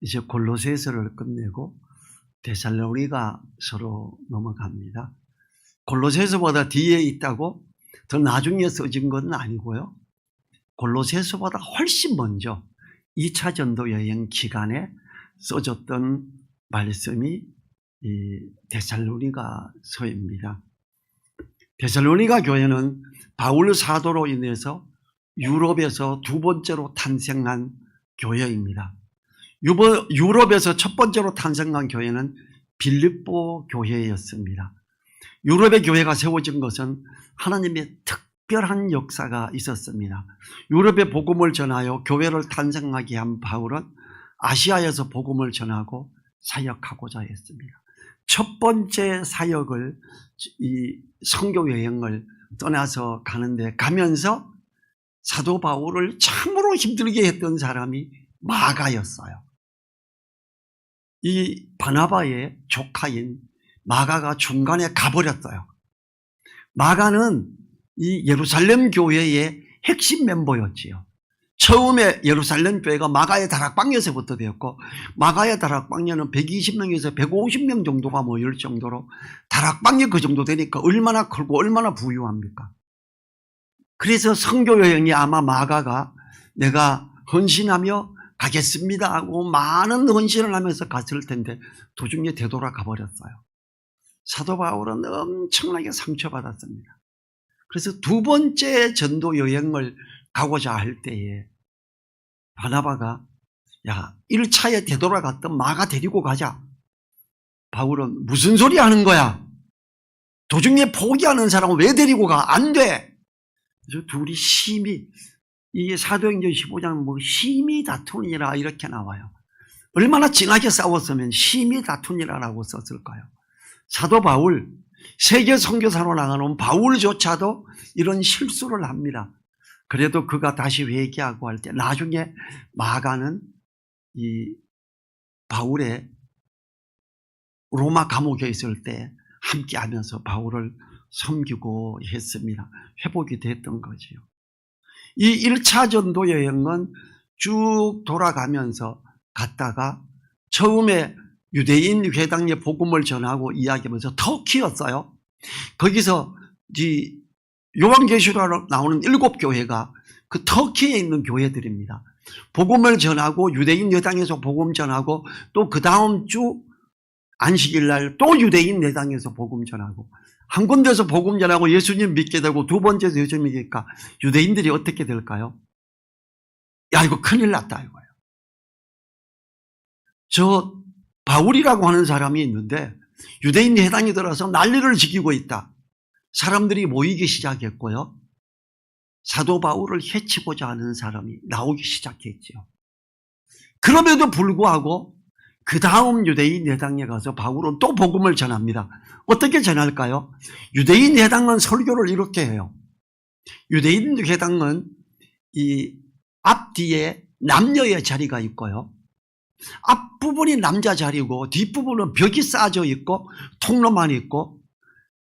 이제 골로새서를 끝내고 데살로니가서로 넘어갑니다. 골로새서보다 뒤에 있다고 더 나중에 써진 건 아니고요. 골로새서보다 훨씬 먼저 2차 전도 여행 기간에 써졌던 말씀이 이 데살로니가서입니다. 데살로니가 교회는 바울 사도로 인해서 유럽에서 두 번째로 탄생한 교회입니다. 유럽에서 첫 번째로 탄생한 교회는 빌립보 교회였습니다. 유럽의 교회가 세워진 것은 하나님의 특별한 역사가 있었습니다. 유럽의 복음을 전하여 교회를 탄생하게 한 바울은 아시아에서 복음을 전하고 사역하고자 했습니다. 첫 번째 사역을, 이 선교 여행을 떠나서 가는데, 가면서 사도 바울을 참으로 힘들게 했던 사람이 마가였어요. 이 바나바의 조카인 마가가 중간에 가버렸어요. 마가는 이 예루살렘 교회의 핵심 멤버였지요. 처음에 예루살렘 교회가 마가의 다락방에서부터 되었고, 마가의 다락방에는 120명에서 150명 정도가 모일 정도로, 다락방이 그 정도 되니까 얼마나 크고 얼마나 부유합니까? 그래서 선교 여행이 아마 마가가 내가 헌신하며 가겠습니다 하고 많은 헌신을 하면서 갔을 텐데 도중에 되돌아가 버렸어요. 사도 바울은 엄청나게 상처받았습니다. 그래서 두 번째 전도 여행을 가고자 할 때에 바나바가, 야, 1차에 되돌아갔던 마가 데리고 가자. 바울은 무슨 소리 하는 거야? 도중에 포기하는 사람은 왜 데리고 가? 안 돼. 그래서 둘이 심히, 이 사도행전 15장 뭐 심히 다투니라 이렇게 나와요. 얼마나 찡하게 싸웠으면 심히 다투니라라고 썼을까요? 사도 바울, 세계 선교사로 나가는 바울조차도 이런 실수를 합니다. 그래도 그가 다시 회개하고 할 때 나중에 마가는 이 바울의 로마 감옥에 있을 때 함께 하면서 바울을 섬기고 했습니다. 회복이 됐던 거지요. 이 1차 전도 여행은 쭉 돌아가면서 갔다가 처음에 유대인 회당에 복음을 전하고 이야기하면서 터키였어요. 거기서 이 요한계시록에 나오는 7교회가 그 터키에 있는 교회들입니다. 복음을 전하고 유대인 회당에서 복음 전하고 또 그 다음 주 안식일 날 또 유대인 회당에서 복음 전하고, 한 군데서 복음 전하고 예수님 믿게 되고 두 번째서 예수님 믿으니까 유대인들이 어떻게 될까요? 야, 이거 큰일 났다 이거예요. 저 바울이라고 하는 사람이 있는데 유대인 회당에 들어서 난리를 지키고 있다. 사람들이 모이기 시작했고요. 사도 바울을 해치고자 하는 사람이 나오기 시작했죠. 그럼에도 불구하고 그 다음 유대인 회당에 가서 바울은 또 복음을 전합니다. 어떻게 전할까요? 유대인 회당은 설교를 이렇게 해요. 유대인 회당은 이 앞뒤에 남녀의 자리가 있고요. 앞부분이 남자 자리고 뒷부분은 벽이 쌓아져 있고 통로만 있고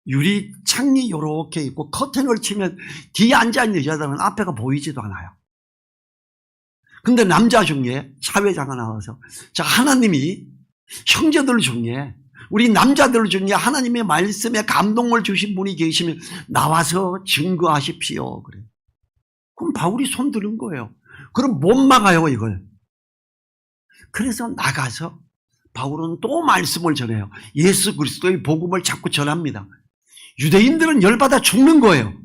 유리 창이 이렇게 있고 커튼을 치면 뒤에 앉아있는 여자들은 앞에가 보이지도 않아요. 근데 남자 중에 사회자가 나와서, 자, 하나님이 형제들 중에 우리 남자들 중에 하나님의 말씀에 감동을 주신 분이 계시면 나와서 증거하십시오. 그래. 그럼 바울이 손 드는 거예요. 그럼 못 막아요, 이걸. 그래서 나가서 바울은 또 말씀을 전해요. 예수 그리스도의 복음을 자꾸 전합니다. 유대인들은 열받아 죽는 거예요.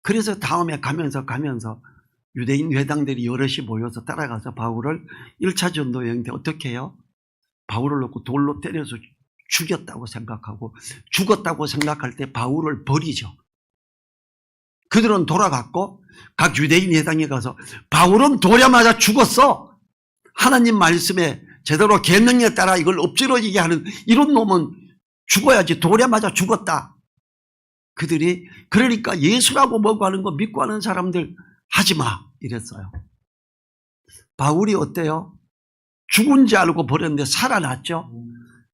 그래서 다음에 가면서 유대인 회당들이 여럿이 모여서 따라가서 바울을 1차 전도 여행 때 어떻게 해요? 바울을 놓고 돌로 때려서 죽였다고 생각하고, 죽었다고 생각할 때 바울을 버리죠. 그들은 돌아갔고 각 유대인 회당에 가서 바울은 돌에 맞아 죽었어. 하나님 말씀에 제대로 계명에 따라 이걸 엎질러지게 하는 이런 놈은 죽어야지, 돌에 맞아 죽었다. 그들이 그러니까 예수라고 뭐고 하는 거 믿고 하는 사람들 하지마 이랬어요. 바울이 어때요? 죽은 줄 알고 버렸는데 살아났죠.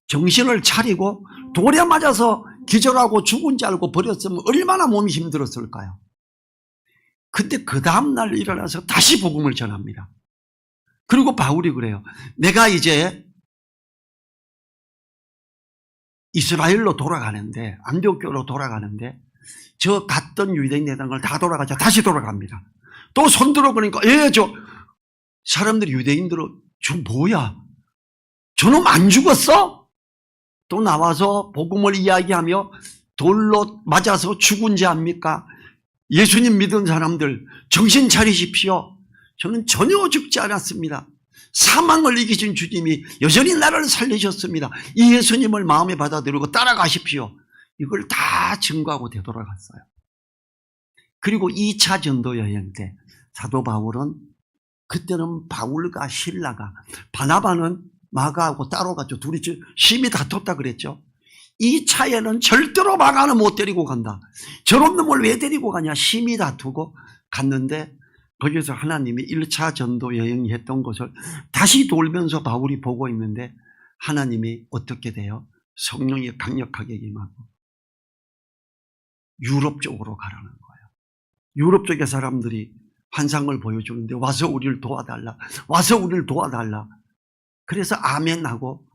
정신을 차리고 돌에 맞아서 기절하고 죽은 줄 알고 버렸으면 얼마나 몸이 힘들었을까요? 근데 그 다음날 일어나서 다시 복음을 전합니다. 그리고 바울이 그래요. 내가 이제 이스라엘로 돌아가는데, 안디옥교로 돌아가는데, 저 갔던 유대인 내던 걸 다 돌아가자. 다시 돌아갑니다. 또 손들어 보니까, 사람들이 유대인들은, 저 뭐야? 저놈 안 죽었어? 또 나와서 복음을 이야기하며 돌로 맞아서 죽은 지 압니까? 예수님 믿은 사람들, 정신 차리십시오. 저는 전혀 죽지 않았습니다. 사망을 이기신 주님이 여전히 나를 살리셨습니다. 이 예수님을 마음에 받아들이고 따라가십시오. 이걸 다 증거하고 되돌아갔어요. 그리고 2차 전도 여행 때 사도 바울은, 그때는 바울과 실라가, 바나바는 마가하고 따로 갔죠. 둘이 심히 다퉜다 그랬죠. 2차에는 절대로 마가는 못 데리고 간다. 저런 놈을 왜 데리고 가냐, 심히 다투고 갔는데, 거기서 하나님이 1차 전도 여행했던 것을 다시 돌면서 바울이 보고 있는데, 하나님이 어떻게 돼요? 성령이 강력하게 임하고 유럽 쪽으로 가라는 거예요. 유럽 쪽의 사람들이 환상을 보여주는데, 와서 우리를 도와달라, 와서 우리를 도와달라. 그래서 아멘하고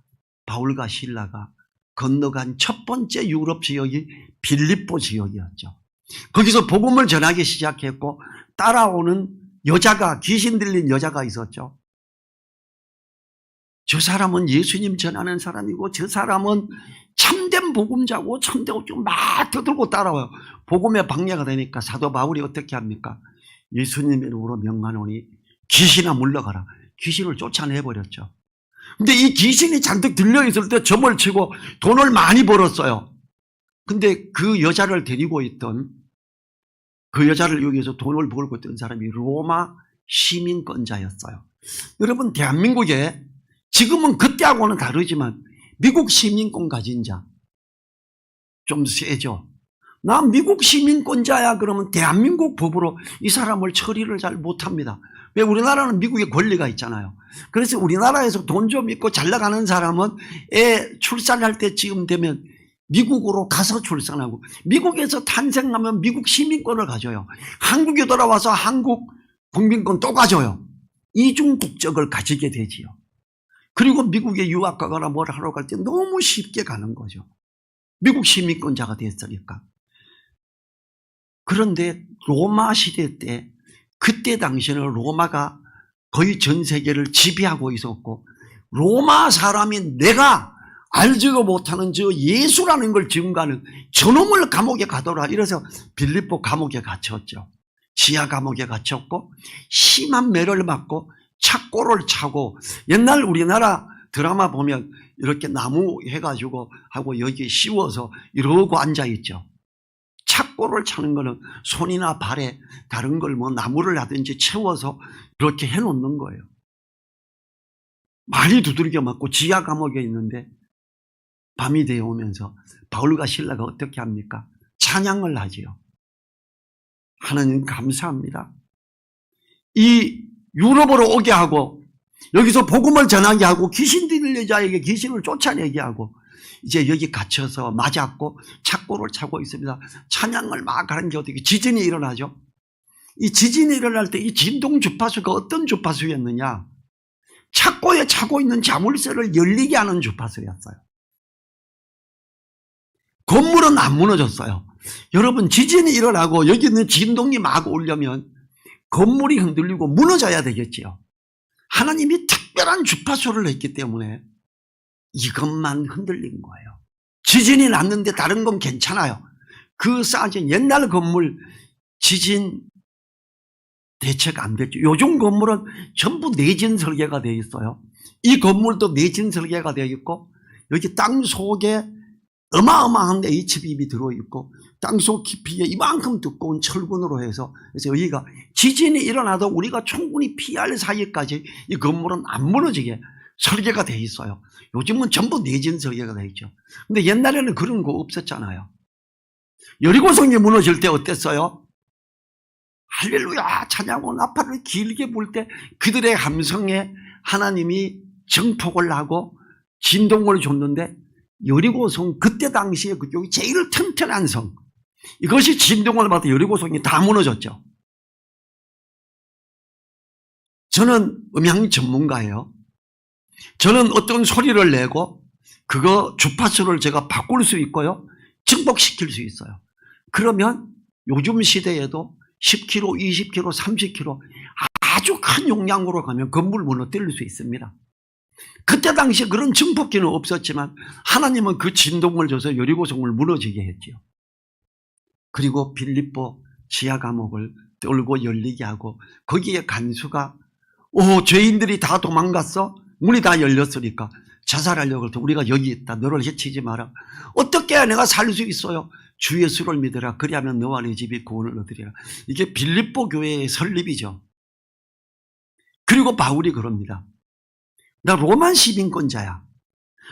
바울과 실라가 건너간 첫 번째 유럽 지역이 빌립보 지역이었죠. 거기서 복음을 전하기 시작했고, 따라오는 여자가, 귀신 들린 여자가 있었죠. 저 사람은 예수님 전하는 사람이고, 저 사람은 참된 복음자고, 참된 복음 막 떠들고 따라와요. 복음에 방해가 되니까 사도 바울이 어떻게 합니까? 예수님의 이름으로 명하노니 귀신아 물러가라. 귀신을 쫓아내버렸죠. 근데 이 귀신이 잔뜩 들려있을 때 점을 치고 돈을 많이 벌었어요. 근데 그 여자를 데리고 있던, 그 여자를 여기서 돈을 벌고 있던 사람이 로마 시민권자였어요. 여러분, 대한민국에 지금은 그때하고는 다르지만 미국 시민권 가진 자 좀 세죠. 나 미국 시민권자야 그러면 대한민국 법으로 이 사람을 처리를 잘 못합니다. 왜? 우리나라는 미국의 권리가 있잖아요. 그래서 우리나라에서 돈 좀 있고 잘 나가는 사람은 애 출산할 때쯤 되면 미국으로 가서 출산하고, 미국에서 탄생하면 미국 시민권을 가져요. 한국에 돌아와서 한국 국민권 또 가져요. 이중 국적을 가지게 되지요. 그리고 미국에 유학 가거나 뭘 하러 갈 때 너무 쉽게 가는 거죠. 미국 시민권자가 됐으니까. 그런데 로마 시대 때, 그때 당시에는 로마가 거의 전 세계를 지배하고 있었고, 로마 사람이 내가 알지도 못하는 저 예수라는 걸 증거하는 저놈을 감옥에 가둬라. 이래서 빌립보 감옥에 갇혔죠. 지하 감옥에 갇혔고, 심한 매를 맞고 착고를 차고, 옛날 우리나라 드라마 보면 이렇게 나무 해가지고 하고 여기 씌워서 이러고 앉아있죠. 착고를 차는 거는 손이나 발에 다른 걸 뭐 나무를 하든지 채워서 그렇게 해놓는 거예요. 많이 두들겨 맞고 지하 감옥에 있는데, 밤이 되어 오면서 바울과 실라가 어떻게 합니까? 찬양을 하지요. 하나님 감사합니다. 이 유럽으로 오게 하고, 여기서 복음을 전하게 하고, 귀신 들린 여자에게 귀신을 쫓아내게 하고, 이제 여기 갇혀서 맞았고 착고를 차고 있습니다. 찬양을 막 하는 게 어떻게 지진이 일어나죠? 이 지진이 일어날 때 이 진동 주파수가 어떤 주파수였느냐? 착고에 차고 있는 자물쇠를 열리게 하는 주파수였어요. 건물은 안 무너졌어요. 여러분, 지진이 일어나고 여기 있는 진동이 막 오려면 건물이 흔들리고 무너져야 되겠지요. 하나님이 특별한 주파수를 했기 때문에 이것만 흔들린 거예요. 지진이 났는데 다른 건 괜찮아요. 그 쌓아진 옛날 건물 지진 대책 안 됐죠. 요즘 건물은 전부 내진 설계가 되어 있어요. 이 건물도 내진 설계가 되어 있고, 여기 땅 속에 어마어마한 HBB 들어있고, 땅속 깊이에 이만큼 두꺼운 철근으로 해서, 그래서 여기가 지진이 일어나도 우리가 충분히 피할 사이까지 이 건물은 안 무너지게 설계가 되어 있어요. 요즘은 전부 내진 설계가 되어 있죠. 근데 옛날에는 그런 거 없었잖아요. 여리고성이 무너질 때 어땠어요? 할렐루야 찬양하고 나팔을 길게 불 때 그들의 함성에 하나님이 정폭을 하고 진동을 줬는데, 여리고성 그때 당시에 그쪽이 제일 튼튼한 성, 이것이 진동을 받아 여리고성이 다 무너졌죠. 저는 음향 전문가예요. 저는 어떤 소리를 내고 그거 주파수를 제가 바꿀 수 있고요. 증폭시킬 수 있어요. 그러면 요즘 시대에도 10km, 20km, 30km 아주 큰 용량으로 가면 건물 무너뜨릴 수 있습니다. 그때 당시에 그런 증폭기는 없었지만 하나님은 그 진동을 줘서 여리고성을 무너지게 했지요. 그리고 빌립보 지하 감옥을 떨고 열리게 하고 거기에 간수가 죄인들이 다 도망갔어? 문이 다 열렸으니까 자살하려고 할 때 우리가 여기 있다. 너를 해치지 마라. 어떻게 해야 내가 살 수 있어요? 주 예수를 믿으라. 그리하면 너와 네 집이 구원을 얻으리라. 이게 빌립보 교회의 설립이죠. 그리고 바울이 그럽니다. 나 로만 시민권자야.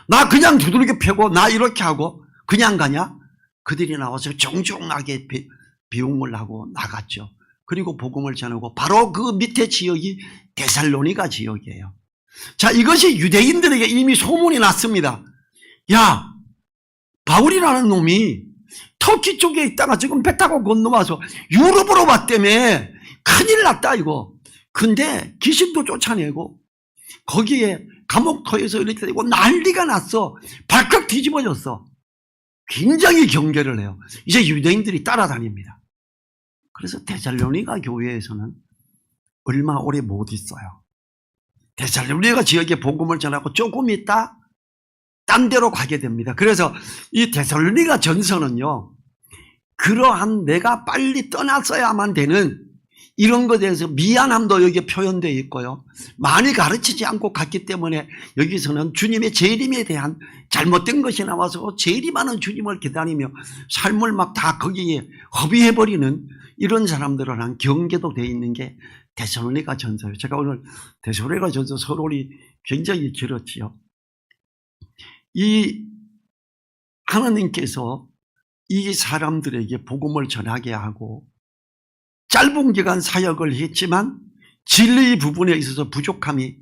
나 그냥 두들겨 패고 나 이렇게 하고 그냥 가냐? 그들이 나와서 정중하게 비용을 하고 나갔죠. 그리고 복음을 전하고 바로 그 밑에 지역이 데살로니가 지역이에요. 자, 이것이 유대인들에게 이미 소문이 났습니다. 야, 바울이라는 놈이 터키 쪽에 있다가 지금 배 타고 건너와서 유럽으로 왔다며. 큰일 났다 이거. 근데 귀신도 쫓아내고 거기에 감옥터에서 이렇게 되고 난리가 났어. 발칵 뒤집어졌어. 굉장히 경계를 해요. 이제 유대인들이 따라다닙니다. 그래서 데살로니가 교회에서는 얼마 오래 못 있어요. 데살로니가 지역에 복음을 전하고 조금 있다 딴 데로 가게 됩니다. 그래서 이 데살로니가 전서는요, 그러한 내가 빨리 떠났어야만 되는 이런 것에 대해서 미안함도 여기에 표현되어 있고요. 많이 가르치지 않고 갔기 때문에 여기서는 주님의 재림에 대한 잘못된 것이 나와서 재림하는 주님을 기다리며 삶을 막 다 거기에 허비해버리는 이런 사람들은 경계도 되어 있는 게 데살로니가 전서예요. 제가 오늘 데살로니가 전서 서론이 굉장히 길었지요. 이 하나님께서 이 사람들에게 복음을 전하게 하고 짧은 기간 사역을 했지만 진리 부분에 있어서 부족함이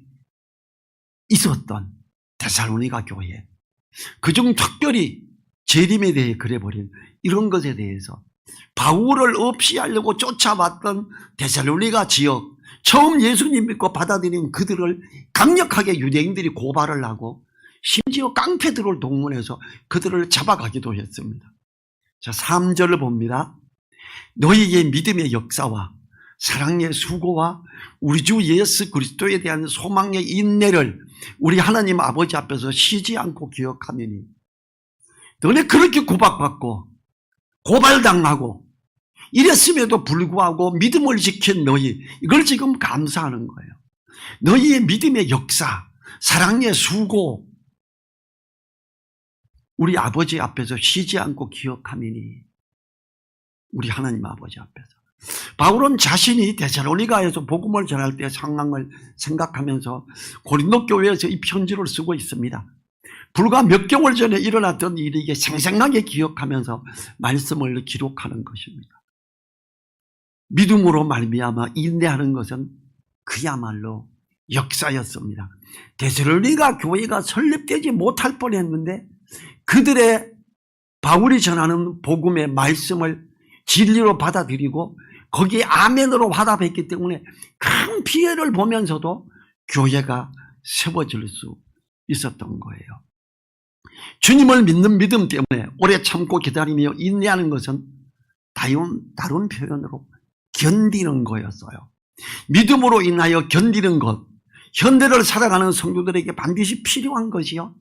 있었던 데살로니가 교회, 그중 특별히 재림에 대해 그래버린 이런 것에 대해서 바울을 없이 하려고 쫓아왔던 데살로니가 지역, 처음 예수님 믿고 받아들인 그들을 강력하게 유대인들이 고발을 하고 심지어 깡패들을 동원해서 그들을 잡아가기도 했습니다. 자, 3절을 봅니다. 너희의 믿음의 역사와 사랑의 수고와 우리 주 예수 그리스도에 대한 소망의 인내를 우리 하나님 아버지 앞에서 쉬지 않고 기억하매니. 너네 그렇게 구박받고 고발당하고 이랬음에도 불구하고 믿음을 지킨 너희, 이걸 지금 감사하는 거예요. 너희의 믿음의 역사, 사랑의 수고, 우리 아버지 앞에서 쉬지 않고 기억하매니. 우리 하나님 아버지 앞에서. 바울은 자신이 데살로니가에서 복음을 전할 때 상황을 생각하면서 고린도 교회에서 이 편지를 쓰고 있습니다. 불과 몇 개월 전에 일어났던 일이 생생하게 기억하면서 말씀을 기록하는 것입니다. 믿음으로 말미암아 인내하는 것은 그야말로 역사였습니다. 데살로니가 교회가 설립되지 못할 뻔했는데 그들의 바울이 전하는 복음의 말씀을 진리로 받아들이고 거기에 아멘으로 화답했기 때문에 큰 피해를 보면서도 교회가 세워질 수 있었던 거예요. 주님을 믿는 믿음 때문에 오래 참고 기다리며 인내하는 것은 다른 표현으로 견디는 거였어요. 믿음으로 인하여 견디는 것, 현대를 살아가는 성도들에게 반드시 필요한 것이요.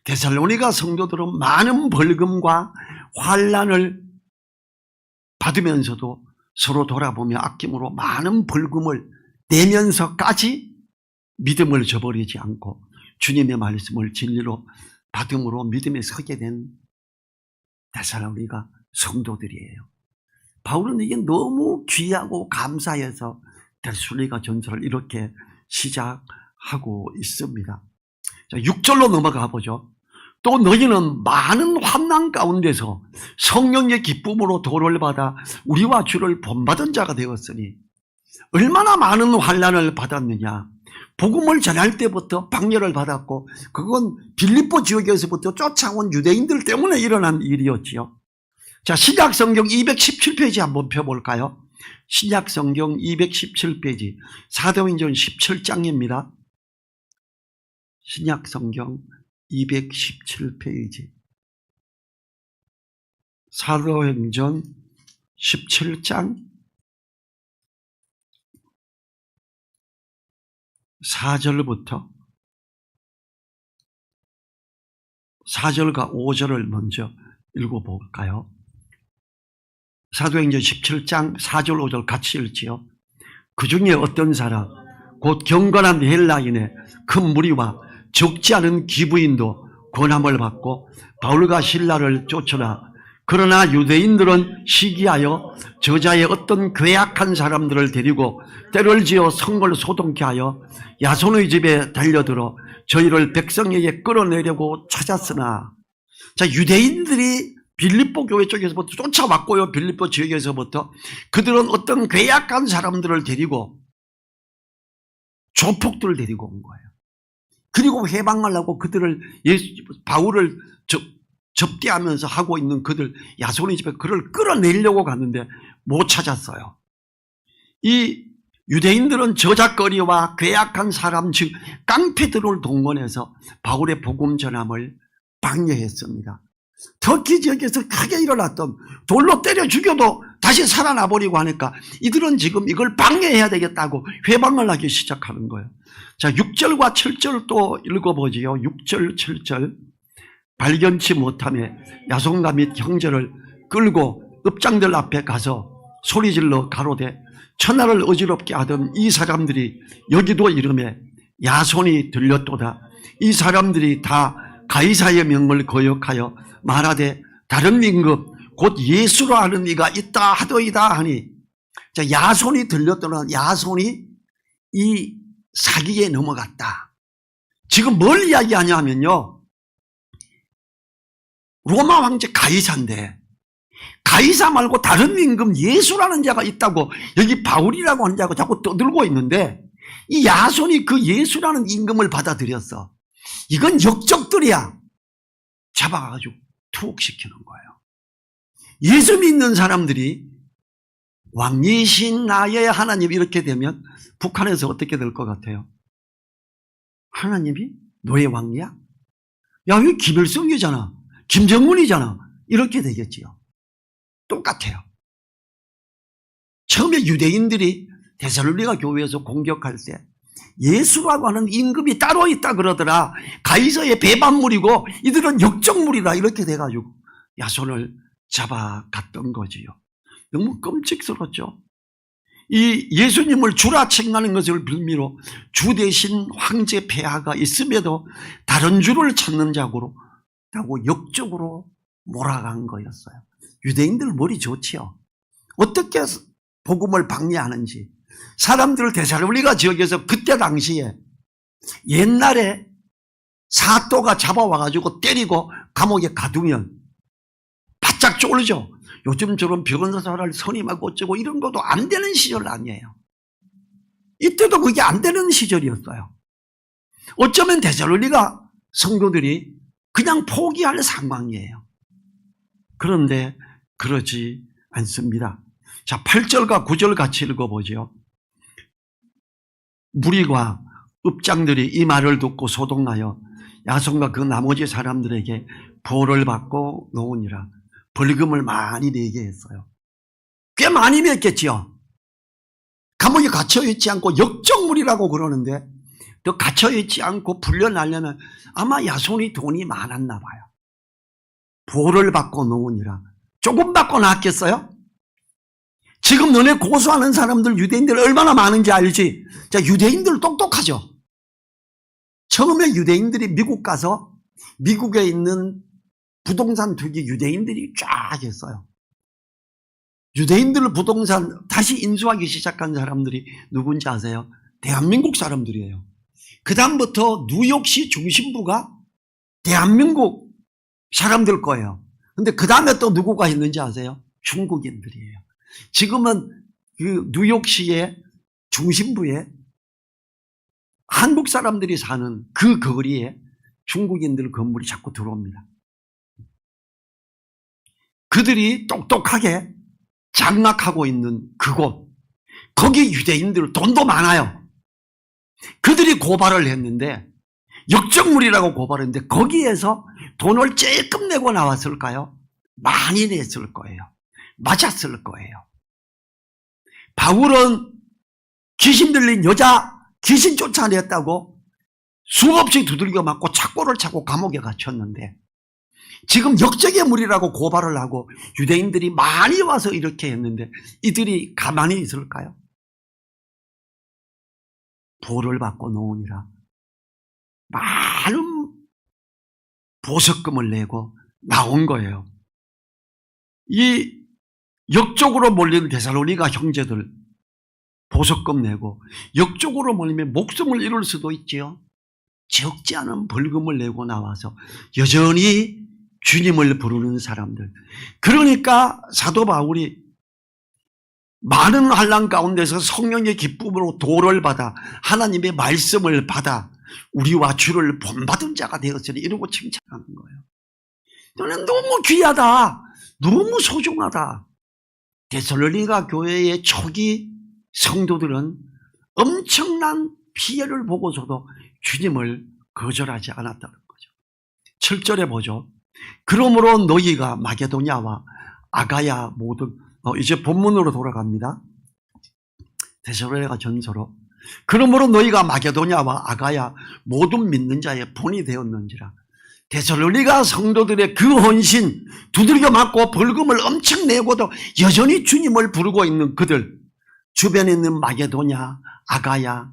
데살로니가 성도들은 많은 벌금과 환난을 받으면서도 서로 돌아보며 아낌으로 많은 벌금을 내면서까지 믿음을 저버리지 않고 주님의 말씀을 진리로 받음으로 믿음에 서게 된 데살로니가 성도들이에요. 바울은 이게 너무 귀하고 감사해서 데살로니가 전서를 이렇게 시작하고 있습니다. 자, 6절로 넘어가 보죠. 또 너희는 많은 환난 가운데서 성령의 기쁨으로 도를 받아 우리와 주를 본받은 자가 되었으니. 얼마나 많은 환난을 받았느냐. 복음을 전할 때부터 박멸을 받았고 그건 빌립보 지역에서부터 쫓아온 유대인들 때문에 일어난 일이었지요. 자, 신약성경 217페이지 한번 펴볼까요? 신약성경 217페이지 사도행전 17장입니다. 신약성경 217페이지 사도행전 17장 4절부터 4절과 5절을 먼저 읽어볼까요? 사도행전 17장 4절 5절 같이 읽지요. 그 중에 어떤 사람 곧 경건한 헬라인의 큰 무리와 적지 않은 기부인도 권함을 받고 바울과 실라를 쫓으나 그러나 유대인들은 시기하여 저자의 어떤 괴악한 사람들을 데리고 때를 지어 성을 소동케 하여 야손의 집에 달려들어 저희를 백성에게 끌어내려고 찾았으나, 자, 유대인들이 빌립보 교회 쪽에서부터 쫓아왔고요. 빌립보 지역에서부터 그들은 어떤 괴악한 사람들을 데리고 조폭들을 데리고 온 거예요. 그리고 해방하려고 그들을 바울을 접대하면서 하고 있는 그들 야손의 집에 그를 끌어내려고 갔는데 못 찾았어요. 이 유대인들은 저작거리와 괴악한 사람 즉 깡패들을 동원해서 바울의 복음 전함을 방해했습니다. 터키 지역에서 크게 일어났던 돌로 때려 죽여도 다시 살아나 버리고 하니까 이들은 지금 이걸 방해해야 되겠다고 회방을 하기 시작하는 거예요. 자, 6절과 7절 또 읽어보지요. 6절 7절 발견치 못하며 야손과 및 형제를 끌고 읍장들 앞에 가서 소리질러 가로되 천하를 어지럽게 하던 이 사람들이 여기도 이름에 야손이 들렸도다. 이 사람들이 다 가이사의 명을 거역하여 말하되 다른 임금 곧 예수로 하는 이가 있다 하더이다 하니, 자, 야손이 들렸더라. 야손이 이 사기에 넘어갔다. 지금 뭘 이야기하냐면요, 로마 황제 가이사인데 가이사 말고 다른 임금 예수라는 자가 있다고 여기 바울이라고 하는 자가 자꾸 떠들고 있는데 이 야손이 그 예수라는 임금을 받아들였어. 이건 역적들이야. 잡아가지고 투옥시키는 거예요. 예수 믿는 사람들이 왕이신 나의 하나님 이렇게 되면 북한에서 어떻게 될 것 같아요? 하나님이 너의 왕이야? 야, 이거 김일성이잖아. 김정은이잖아. 이렇게 되겠지요. 똑같아요. 처음에 유대인들이 데살로니가 교회에서 공격할 때 예수라고 하는 임금이 따로 있다 그러더라. 가이사의 배반물이고 이들은 역적물이다. 이렇게 돼가지고 야손을 잡아갔던 거지요. 너무 끔찍스럽죠. 이 예수님을 주라 칭하는 것을 빌미로 주 대신 황제 폐하가 있음에도 다른 주를 찾는 자고로 역적으로 몰아간 거였어요. 유대인들 머리 좋지요. 어떻게 복음을 방해하는지. 사람들을 데살로니가 지역에서 그때 당시에 옛날에 사또가 잡아와가지고 때리고 감옥에 가두면 바짝 쫄죠. 요즘처럼 변호사를 선임하고 어쩌고 이런 것도 안 되는 시절 아니에요. 이때도 그게 안 되는 시절이었어요. 어쩌면 데살로니가 성도들이 그냥 포기할 상황이에요. 그런데 그러지 않습니다. 자, 8절과 9절 같이 읽어보죠. 무리와 읍장들이 이 말을 듣고 소동하여 야손과 그 나머지 사람들에게 벌을 받고 놓으니라. 벌금을 많이 내게 했어요. 꽤 많이 냈겠지요. 감옥에 갇혀있지 않고 역적물이라고 그러는데 또 갇혀있지 않고 풀려나려면 아마 야손이 돈이 많았나 봐요. 벌을 받고 놓으니라. 조금 받고 나왔겠어요? 지금 너네 고소하는 사람들 유대인들 얼마나 많은지 알지? 자, 유대인들 똑똑하죠. 처음에 유대인들이 미국 가서 미국에 있는 부동산 투기 유대인들이 쫙 했어요. 유대인들 부동산 다시 인수하기 시작한 사람들이 누군지 아세요? 대한민국 사람들이에요. 그 다음부터 뉴욕시 중심부가 대한민국 사람들 거예요. 근데 그 다음에 또 누구가 있는지 아세요? 중국인들이에요. 지금은 그 뉴욕시의 중심부에 한국 사람들이 사는 그 거리에 중국인들 건물이 자꾸 들어옵니다. 그들이 똑똑하게 장악하고 있는 그곳, 거기 유대인들 돈도 많아요. 그들이 고발을 했는데, 역적물이라고 고발했는데 거기에서 돈을 조금 내고 나왔을까요? 많이 냈을 거예요. 맞았을 거예요. 바울은 귀신 들린 여자 귀신 쫓아냈다고 수없이 두들겨 맞고 착고를 차고 감옥에 갇혔는데, 지금 역적의 무리라고 고발을 하고 유대인들이 많이 와서 이렇게 했는데 이들이 가만히 있을까요? 보를 받고 놓으니라 많은 보석금을 내고 나온 거예요. 이 역적으로 몰린 데살로니가 형제들 보석금 내고, 역적으로 몰리면 목숨을 잃을 수도 있지요. 적지 않은 벌금을 내고 나와서 여전히 주님을 부르는 사람들. 그러니까 사도 바울이 많은 환난 가운데서 성령의 기쁨으로 도를 받아 하나님의 말씀을 받아 우리와 주를 본받은 자가 되었으니 이러고 칭찬하는 거예요. 너는 너무 귀하다. 너무 소중하다. 데살로니가 교회의 초기 성도들은 엄청난 피해를 보고서도 주님을 거절하지 않았다는 거죠. 7절에 보죠. 그러므로 너희가 마게도냐와 아가야 모든, 이제 본문으로 돌아갑니다. 데살로니가 전서로. 그러므로 너희가 마게도냐와 아가야 모든 믿는 자의 본이 되었는지라. 데살로니가 성도들의 그 헌신, 두들겨 맞고 벌금을 엄청 내고도 여전히 주님을 부르고 있는 그들, 주변에 있는 마게도냐, 아가야,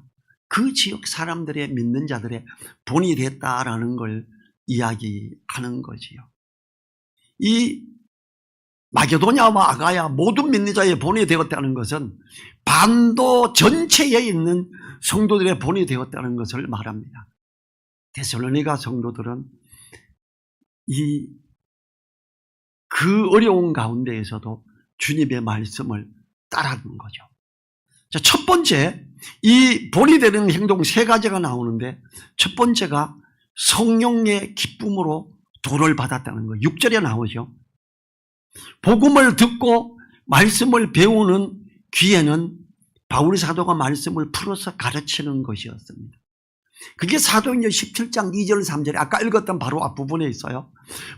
그 지역 사람들의 믿는 자들의 본이 됐다라는 걸 이야기하는 거지요. 이 마게도냐와 아가야 모든 믿는 자의 본이 되었다는 것은 반도 전체에 있는 성도들의 본이 되었다는 것을 말합니다. 데살로니가 성도들은 그 어려운 가운데에서도 주님의 말씀을 따르는 거죠. 자, 첫 번째, 이 본이 되는 행동 세 가지가 나오는데, 첫 번째가 성령의 기쁨으로 도를 받았다는 거예요. 6절에 나오죠. 복음을 듣고 말씀을 배우는 귀에는 바울 사도가 말씀을 풀어서 가르치는 것이었습니다. 그게 사도행전 17장 2절 3절에 아까 읽었던 바로 앞부분에 있어요.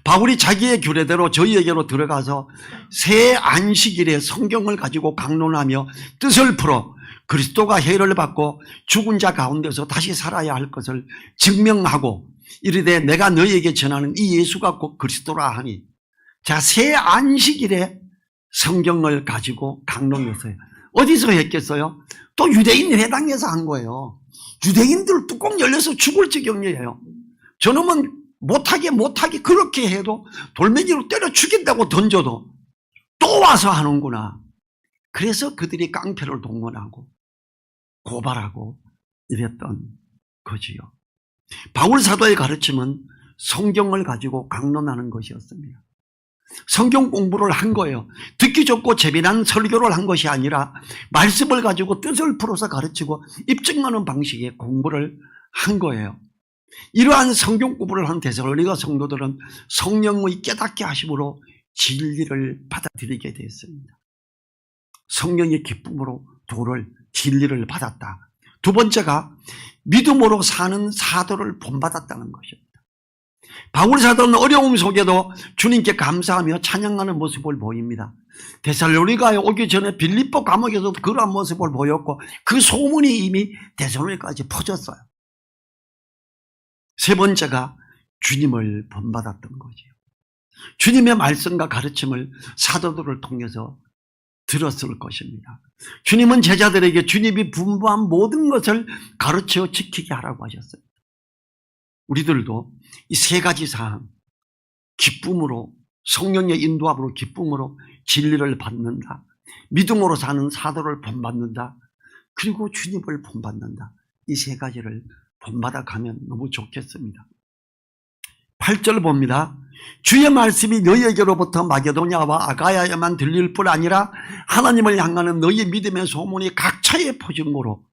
바울이 자기의 규례대로 저희에게로 들어가서 새 안식일에 성경을 가지고 강론하며 뜻을 풀어 그리스도가 해를 받고 죽은 자 가운데서 다시 살아야 할 것을 증명하고 이르되 내가 너희에게 전하는 이 예수가 곧 그리스도라 하니. 자, 새 안식일에 성경을 가지고 강론했어요. 어디서 했겠어요? 또 유대인 회당에서 한 거예요. 유대인들 뚜껑 열려서 죽을 지경이에요. 저놈은 못하게 그렇게 해도 돌멩이로 때려 죽인다고 던져도 또 와서 하는구나. 그래서 그들이 깡패를 동원하고 고발하고 이랬던 거지요. 바울 사도의 가르침은 성경을 가지고 강론하는 것이었습니다. 성경 공부를 한 거예요. 듣기 좋고 재미난 설교를 한 것이 아니라 말씀을 가지고 뜻을 풀어서 가르치고 입증하는 방식의 공부를 한 거예요. 이러한 성경 공부를 한 데살로니가 성도들은 성령의 깨닫게 하심으로 진리를 받아들이게 되었습니다. 성령의 기쁨으로 도를, 진리를 받았다. 두 번째가 믿음으로 사는 사도를 본받았다는 것입니다. 바울 사도는 어려움 속에도 주님께 감사하며 찬양하는 모습을 보입니다. 데살로니가에 오기 전에 빌립보 감옥에서도 그러한 모습을 보였고 그 소문이 이미 데살로니가까지 퍼졌어요. 세 번째가 주님을 본받았던 거지요. 주님의 말씀과 가르침을 사도들을 통해서 들었을 것입니다. 주님은 제자들에게 주님이 분부한 모든 것을 가르쳐 지키게 하라고 하셨어요. 우리들도 이 세 가지 사항, 기쁨으로, 성령의 인도함으로 기쁨으로 진리를 받는다, 믿음으로 사는 사도를 본받는다, 그리고 주님을 본받는다. 이 세 가지를 본받아 가면 너무 좋겠습니다. 8절 봅니다. 주의 말씀이 너희에게로부터 마게도냐와 아가야에만 들릴 뿐 아니라 하나님을 향하는 너희 믿음의 소문이 각처에 퍼진고로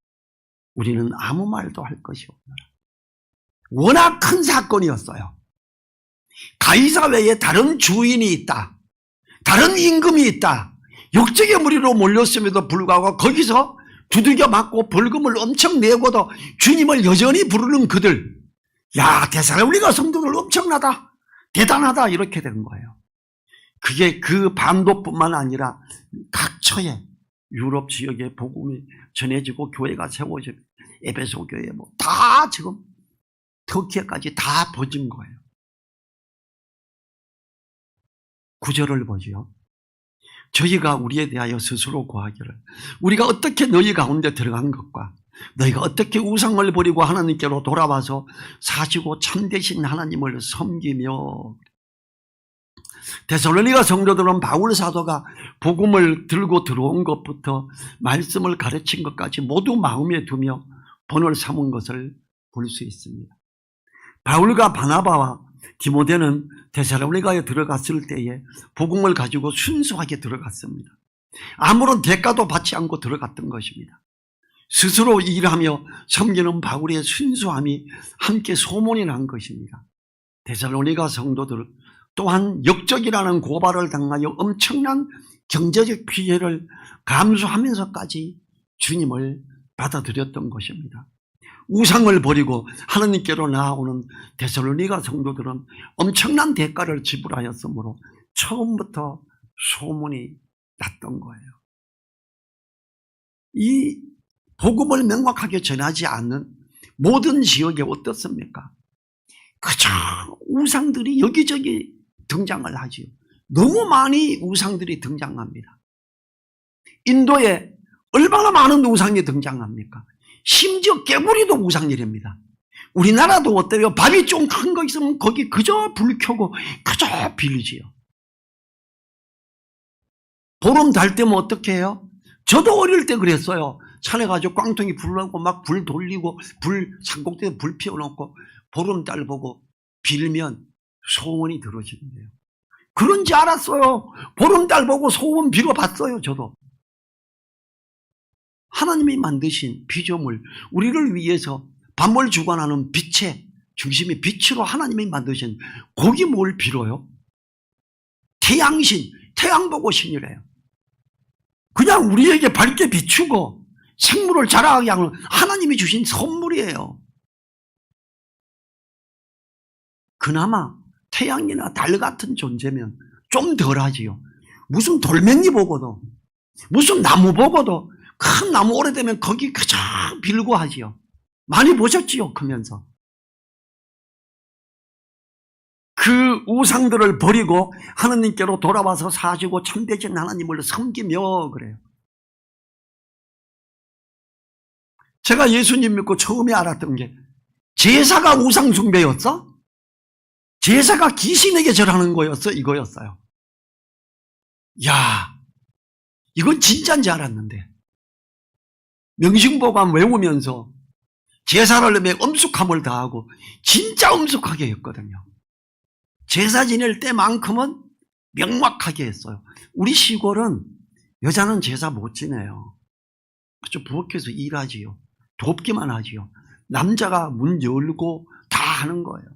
우리는 아무 말도 할 것이 없노라. 워낙 큰 사건이었어요. 가이사 외에 다른 주인이 있다, 다른 임금이 있다, 역적의 무리로 몰렸음에도 불구하고 거기서 두들겨 맞고 벌금을 엄청 내고도 주님을 여전히 부르는 그들, 야, 데살로니가 성도들 엄청나다, 대단하다, 이렇게 된 거예요. 그게 그 반도뿐만 아니라 각처에 유럽 지역에 복음이 전해지고 교회가 세워지고 에베소 교회 뭐 다 지금 터키에까지 다 퍼진 거예요. 구절을 보지요. 저희가 우리에 대하여 스스로 고하기를, 우리가 어떻게 너희 가운데 들어간 것과 너희가 어떻게 우상을 버리고 하나님께로 돌아와서 사시고 참되신 하나님을 섬기며. 데살로니가 성도들은 바울 사도가 복음을 들고 들어온 것부터 말씀을 가르친 것까지 모두 마음에 두며 본을 삼은 것을 볼 수 있습니다. 바울과 바나바와 디모데는 데살로니가에 들어갔을 때에 복음을 가지고 순수하게 들어갔습니다. 아무런 대가도 받지 않고 들어갔던 것입니다. 스스로 일하며 섬기는 바울의 순수함이 함께 소문이 난 것입니다. 데살로니가 성도들 또한 역적이라는 고발을 당하여 엄청난 경제적 피해를 감수하면서까지 주님을 받아들였던 것입니다. 우상을 버리고 하나님께로 나아오는 데살로니가 성도들은 엄청난 대가를 지불하였으므로 처음부터 소문이 났던 거예요. 이 복음을 명확하게 전하지 않는 모든 지역에 어떻습니까? 그저 우상들이 여기저기 등장을 하지요. 너무 많이 우상들이 등장합니다. 인도에 얼마나 많은 우상이 등장합니까? 심지어 깨구리도 우상일입니다. 우리나라도 어때요? 밥이 좀 큰 거 있으면 거기 그저 불 켜고 그저 빌리지요. 보름 달 때면 어떻게 해요? 저도 어릴 때 그랬어요. 산에 가지고 꽝통이 불나고 막 불 돌리고 산꼭대기에 불 피워놓고 보름달 보고 빌면 소원이 들어지는데요. 그런지 알았어요. 보름달 보고 소원 빌어봤어요. 저도. 하나님이 만드신 피조물, 우리를 위해서 밤을 주관하는 빛의 중심이 빛으로 하나님이 만드신 거기 뭘 빌어요? 태양신, 태양 보고 신이래요. 그냥 우리에게 밝게 비추고 생물을 자라게 하는 하나님이 주신 선물이에요. 그나마 태양이나 달 같은 존재면 좀 덜하지요. 무슨 돌멩이 보고도, 무슨 나무 보고도 큰 나무 오래되면 거기 그저 빌고 하지요. 많이 보셨지요, 크면서. 그 우상들을 버리고 하나님께로 돌아와서 사시고 참되신 하나님을 섬기며 그래요. 제가 예수님 믿고 처음에 알았던 게 제사가 우상 숭배였어? 제사가 귀신에게 절하는 거였어? 이거였어요. 야, 이건 진짜인지 알았는데 명심보감 외우면서 제사를 하면 엄숙함을 다하고 진짜 엄숙하게 했거든요. 제사 지낼 때만큼은 명확하게 했어요. 우리 시골은 여자는 제사 못 지내요. 그쵸? 부엌에서 일하지요. 돕기만 하지요. 남자가 문 열고 다 하는 거예요.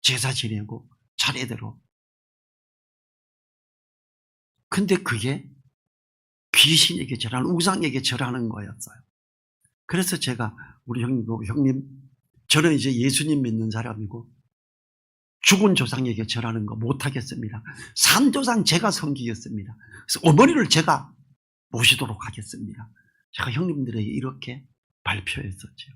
제사 지내고 차례대로. 근데 그게 귀신에게 절하는, 우상에게 절하는 거였어요. 그래서 제가 우리 형님, 저는 이제 예수님 믿는 사람이고 죽은 조상에게 절하는 거 못하겠습니다. 산 조상 제가 섬기겠습니다. 그래서 어머니를 제가 모시도록 하겠습니다. 제가 형님들에게 이렇게 발표했었죠.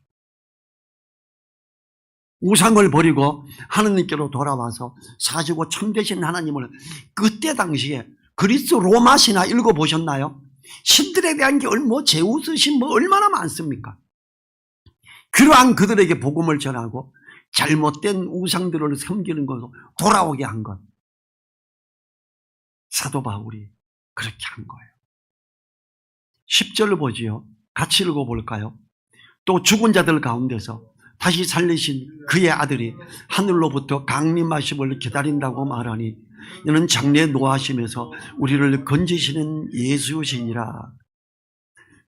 우상을 버리고 하나님께로 돌아와서 사시고 참되신 하나님을, 그때 당시에 그리스 로마 신화 읽어보셨나요? 신들에 대한 게 뭐 제우스 신 뭐 얼마나 많습니까? 그러한 그들에게 복음을 전하고 잘못된 우상들을 섬기는 것으로 돌아오게 한 것, 사도 바울이 그렇게 한 거예요. 10절을 보지요. 같이 읽어볼까요? 또 죽은 자들 가운데서 다시 살리신 그의 아들이 하늘로부터 강림하심을 기다린다고 말하니 이는 장래 노하심에서 우리를 건지시는 예수시니라.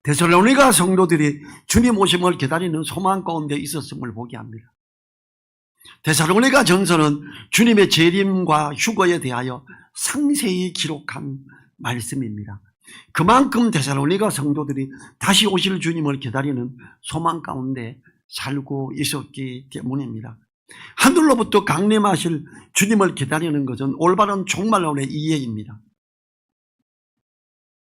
데살로니가 성도들이 주님 오심을 기다리는 소망 가운데 있었음을 보게 합니다. 데살로니가 전서는 주님의 재림과 휴거에 대하여 상세히 기록한 말씀입니다. 그만큼 데살로니가 성도들이 다시 오실 주님을 기다리는 소망 가운데 살고 있었기 때문입니다. 하늘로부터 강림하실 주님을 기다리는 것은 올바른 종말론의 이해입니다.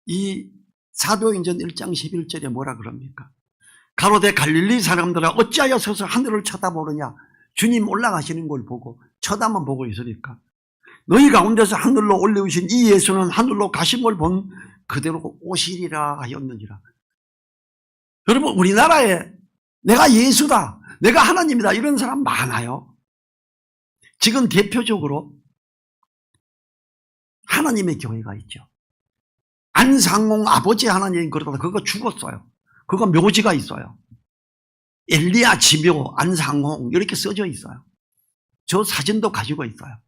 이 사도행전 1장 11절에 뭐라 그럽니까? 가로되 갈릴리 사람들아 어찌하여 서서 하늘을 쳐다보느냐. 주님 올라가시는 걸 보고 쳐다만 보고 있으니까 너희 가운데서 하늘로 올려오신 이 예수는 하늘로 가신 걸 본 그대로 오시리라 하였느니라. 여러분, 우리나라에 내가 예수다, 내가 하나님이다 이런 사람 많아요. 지금 대표적으로 하나님의 교회가 있죠. 안상홍 아버지 하나님 그러다 그거 죽었어요. 그거 묘지가 있어요. 엘리야 지묘 안상홍 이렇게 써져 있어요. 저 사진도 가지고 있어요.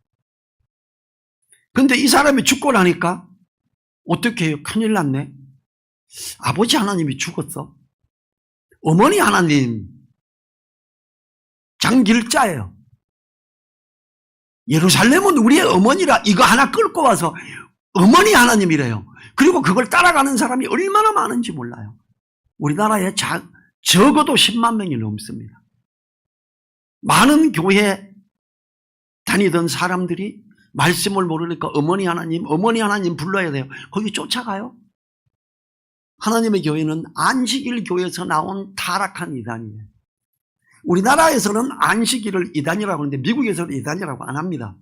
근데 이 사람이 죽고 나니까 어떻게 해요? 큰일 났네. 아버지 하나님이 죽었어. 어머니 하나님 장길자예요. 예루살렘은 우리의 어머니라 이거 하나 끌고 와서 어머니 하나님이래요. 그리고 그걸 따라가는 사람이 얼마나 많은지 몰라요. 우리나라에 적어도 10만 명이 넘습니다. 많은 교회 다니던 사람들이 말씀을 모르니까 어머니 하나님 불러야 돼요. 거기 쫓아가요. 하나님의 교회는 안식일 교회에서 나온 타락한 이단이에요. 우리나라에서는 안식일을 이단이라고 하는데 미국에서는 이단이라고 안 합니다.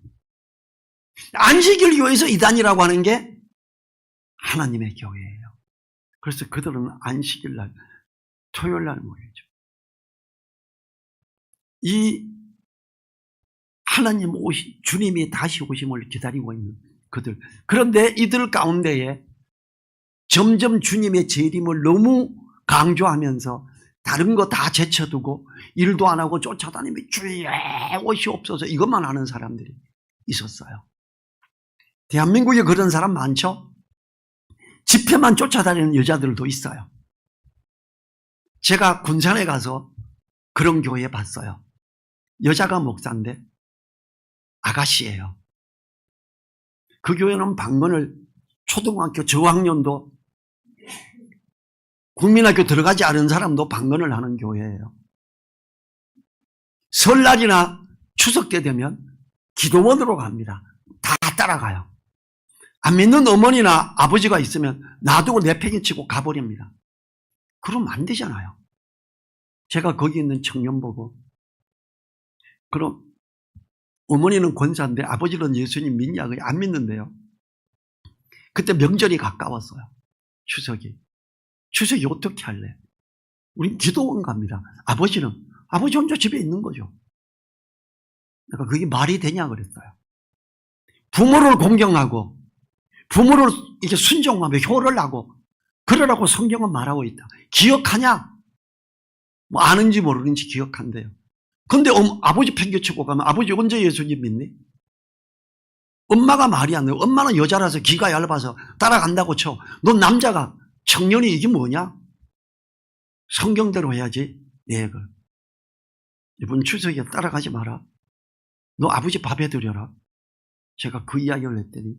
안식일 교회에서 이단이라고 하는 게 하나님의 교회예요. 그래서 그들은 안식일 날, 토요일 날 모이죠. 이 하나님 주님이 다시 오심을 기다리고 있는 그들. 그런데 이들 가운데에 점점 주님의 재림을 너무 강조하면서 다른 거 다 제쳐두고 일도 안 하고 쫓아다니며 주의 오시옵소서 이것만 하는 사람들이 있었어요. 대한민국에 그런 사람 많죠? 집회만 쫓아다니는 여자들도 있어요. 제가 군산에 가서 그런 교회 봤어요. 여자가 목사인데 아가씨예요. 그 교회는 방문을 초등학교 저학년도 국민학교 들어가지 않은 사람도 방문을 하는 교회예요. 설날이나 추석 때 되면 기도원으로 갑니다. 다 따라가요. 안 믿는 어머니나 아버지가 있으면 놔두고 내팽개치고 가버립니다. 그러면 안 되잖아요. 제가 거기 있는 청년 보고 그럼 어머니는 권사인데 아버지는 예수님 믿냐? 안 믿는데요. 그때 명절이 가까웠어요. 추석이 어떻게 할래? 우린 기도원 갑니다. 아버지 혼자 집에 있는 거죠. 그러니까 그게 말이 되냐 그랬어요. 부모를 공경하고 부모를 이렇게 순종하며 효를 하고 그러라고 성경은 말하고 있다. 기억하냐? 뭐 아는지 모르는지 기억한대요. 근데 아버지 팽개치고 가면 아버지 언제 예수님 믿니? 엄마가 말이 안 돼요. 엄마는 여자라서 기가 얇아서 따라간다고 쳐. 넌 남자가 청년이 이게 뭐냐? 성경대로 해야지. 네, 이번 추석에 따라가지 마라. 너 아버지 밥 해드려라. 제가 그 이야기를 했더니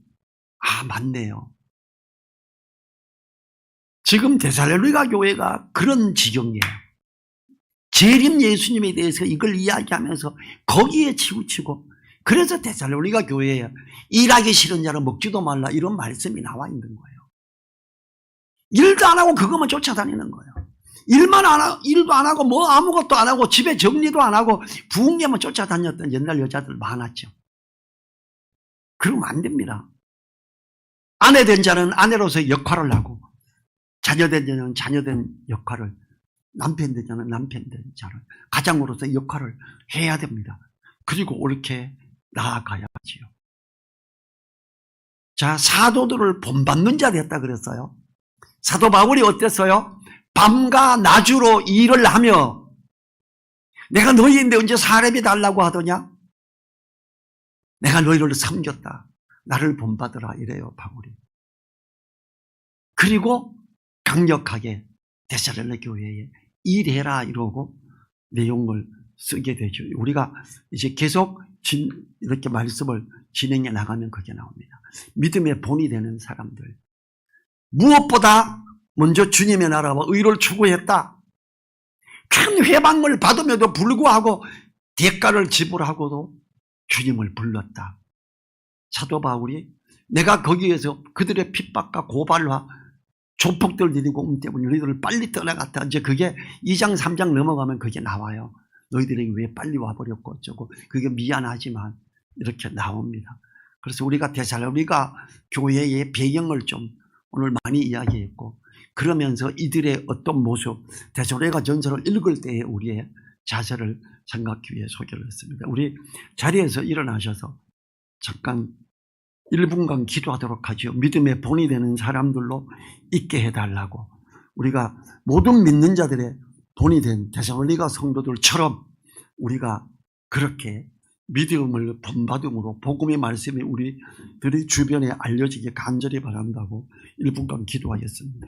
맞네요. 지금 데살로니가 교회가 그런 지경이에요. 재림 예수님에 대해서 이걸 이야기하면서 거기에 치우치고 그래서 데살로니가 교회에 일하기 싫은 자는 먹지도 말라 이런 말씀이 나와 있는 거예요. 일도 안 하고 그것만 쫓아다니는 거예요. 일도 안 하고 뭐 아무것도 안 하고 집에 정리도 안 하고 부흥회만 쫓아다녔던 옛날 여자들 많았죠. 그러면 안 됩니다. 아내 된 자는 아내로서의 역할을 하고 자녀 된 자는 자녀 된 역할을 남편 된 자는 남편 된 자를 가장으로서의 역할을 해야 됩니다. 그리고 옳게 나아가야지요. 자, 사도들을 본받는 자 됐다 그랬어요. 사도 바울이 어땠어요? 밤과 낮으로 일을 하며 내가 너희인데 언제 사람이 달라고 하더냐? 내가 너희를 섬겼다. 나를 본받으라 이래요 바울이. 그리고 강력하게 데살로니가 교회에 일해라 이러고 내용을 쓰게 되죠. 우리가 이제 계속 이렇게 말씀을 진행해 나가면 그게 나옵니다. 믿음의 본이 되는 사람들, 무엇보다 먼저 주님의 나라와 의를 추구했다. 큰 회방을 받음에도 불구하고 대가를 지불하고도 주님을 불렀다. 사도 바울이 내가 거기에서 그들의 핍박과 고발과 조폭들 들이고 때문에 너희들을 빨리 떠나갔다. 이제 그게 2장 3장 넘어가면 그게 나와요. 너희들에게 왜 빨리 와버렸고 어쩌고. 그게 미안하지만 이렇게 나옵니다. 그래서 우리가 데살로니가 교회의 배경을 좀 오늘 많이 이야기했고, 그러면서 이들의 어떤 모습, 데살로니가 전서를 읽을 때의 우리의 자세를 생각하기 위해 소개를 했습니다. 우리 자리에서 일어나셔서 잠깐 1분간 기도하도록 하죠. 믿음의 본이 되는 사람들로 있게 해달라고. 우리가 모든 믿는 자들의 본이 된 데살로니가 성도들처럼 우리가 그렇게 믿음을 본받음으로 복음의 말씀이 우리들의 주변에 알려지게 간절히 바란다고 1분간 기도하겠습니다.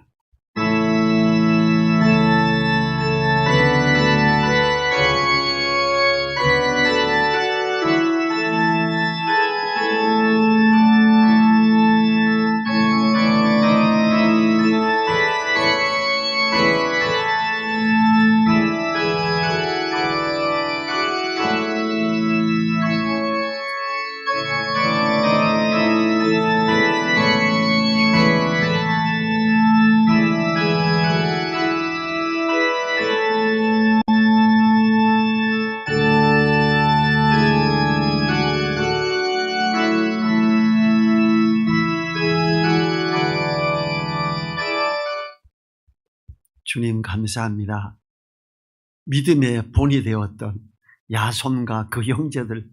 주님 감사합니다. 믿음의 본이 되었던 야손과 그 형제들,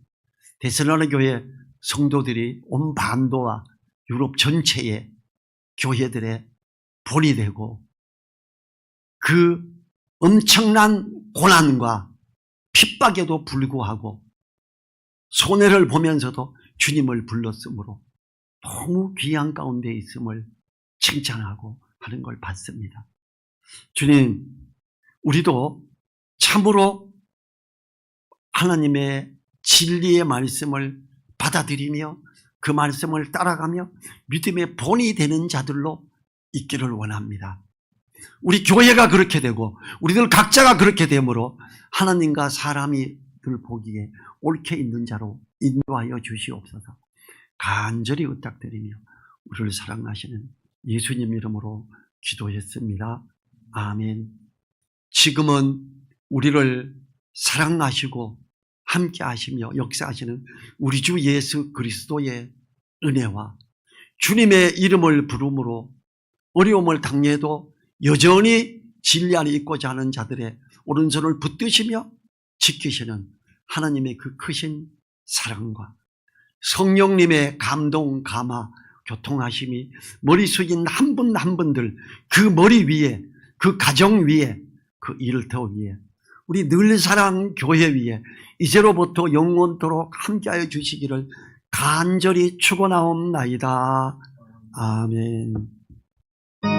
데살로니가 교회 성도들이 온 반도와 유럽 전체의 교회들의 본이 되고, 그 엄청난 고난과 핍박에도 불구하고 손해를 보면서도 주님을 불렀으므로 너무 귀한 가운데 있음을 칭찬하고 하는 걸 봤습니다. 주님, 우리도 참으로 하나님의 진리의 말씀을 받아들이며 그 말씀을 따라가며 믿음의 본이 되는 자들로 있기를 원합니다. 우리 교회가 그렇게 되고 우리들 각자가 그렇게 되므로 하나님과 사람이들 보기에 옳게 있는 자로 인도하여 주시옵소서. 간절히 부탁드리며 우리를 사랑하시는 예수님 이름으로 기도했습니다. 아멘. 지금은 우리를 사랑하시고 함께 하시며 역사하시는 우리 주 예수 그리스도의 은혜와 주님의 이름을 부름으로 어려움을 당해도 여전히 진리 안에 있고자 하는 자들의 오른손을 붙드시며 지키시는 하나님의 그 크신 사랑과 성령님의 감동, 감화, 교통하심이 머리 숙인 한 분 한 분들 그 머리 위에, 그 가정 위에, 그 일터 위에, 우리 늘사랑 교회 위에 이제로부터 영원토록 함께하여 주시기를 간절히 축원하옵나이다. 아멘.